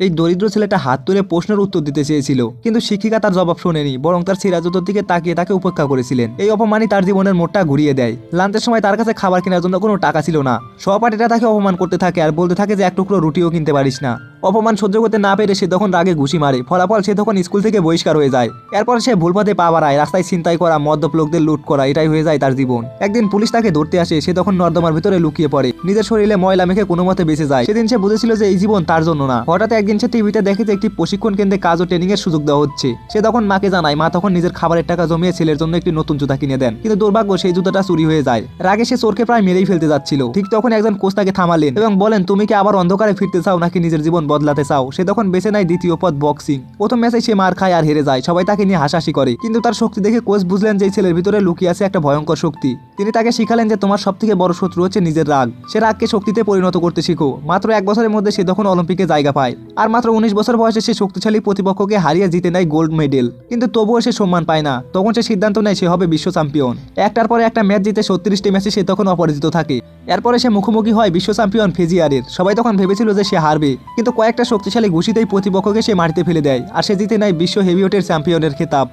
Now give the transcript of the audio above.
এই দরিদ্র ছেলেটা হাত তুলে প্রশ্নের উত্তর দিতে চেয়েছিল, কিন্তু শিক্ষিকা তার জবাব শোনেনি, বরং তার ছেঁড়া জুতোর দিকে তাকিয়ে তাকে উপেক্ষা করেছিলেন। এই অপমানই তার জীবনের মোড়টা ঘুরিয়ে দেয়। লাঞ্চের সময় তার কাছে খাবার কেনার জন্য কোনো টাকা ছিল না। সহপাঠীরা তাকে অপমান করতে থাকে আর বলতে থাকে যে এক টুকরো রুটিও কিনতে পারিস না। অপমান সহ্য করতে না পেরে সে তখন রাগে ঘুষি মারে। ফলাফল সে তখন স্কুল থেকে বহিষ্কার হয়ে যায়। এরপর সে ভুল পথে পা বাড়ায়, রাস্তায় ছিনতাই করা, মদ্যপ লোকদের লুট করা, এটাই হয়ে যায় তার জীবন। একদিন পুলিশ তাকে ধরতে আসে। সে তখন নর্দমার ভিতরে লুকিয়ে পড়ে, নিজের শরীরে ময়লা মেখে কোনো মতে বেঁচে যায়। সেদিন সে বুঝেছিল যে এই জীবন তার জন্য না। হঠাৎ একদিন সে টিভিতে দেখে যে একটি প্রশিক্ষণ কেন্দ্রে কাজ ও ট্রেনিং এর সুযোগ দেওয়া হচ্ছে। সে তখন মাকে জানায়। মা তখন নিজের খাবারের টাকা জমিয়ে ছেলের জন্য একটি নতুন জুতা কিনে দেন, কিন্তু দুর্ভাগ্য সেই জুতাটা চুরি হয়ে যায়। রাগে সে চোরকে প্রায় মেরেই ফেলতে যাচ্ছিল। ঠিক তখন একজন কোচ তাকে থামালেন এবং বলেন, তুমি কি আবার অন্ধকারে ফিরতে চাও নাকি নিজের জীবন বদলাতে চাও? সে তখন বেছে নেয় দ্বিতীয় পথ, বক্সিং। প্রথম ম্যাচে সে মার খায় আর হেরে যায়। সবাই তাকে নিয়ে হাসাহাসি করে, কিন্তু তার শক্তি দেখে কোচ বুঝলেন যে এই ছেলের ভিতরে লুকিয়ে আছে একটা ভয়ঙ্কর শক্তি। তিনি তাকে শিখালেন যে তোমার সবথেকে বড় শত্রু হচ্ছে নিজের রাগ। সে রাগকে শক্তিতে পরিণত করতে শিখো। মাত্র 1 বছরের মধ্যে সে তখন অলিম্পিকে জায়গা পায়, আর মাত্র 19 বছর বয়সে সে শক্তিশালী প্রতিপক্ষকে হারিয়ে জিতে নেয় গোল্ড মেডেল। কিন্তু তবুও সে সম্মান পায় না। তখন সে সিদ্ধান্ত নেয় সে হবে বিশ্ব চ্যাম্পিয়ন। একটার পরে একটা ম্যাচ জিতে 36টি ম্যাচে সে তখন অপরাজিত থাকে। এরপরে সে মুখোমুখি হয় বিশ্ব চ্যাম্পিয়ন ফিজিয়ারের। সবাই তখন ভেবেছিল যে সে হারবে, কিন্তু কয়েকটা শক্তিশালী ঘুষিতেই প্রতিপক্ষকে সে মাটিতে ফেলে দেয়, আর সে জিতে নেয় বিশ্ব হেভিওয়েটের চ্যাম্পিয়নের খেতাব।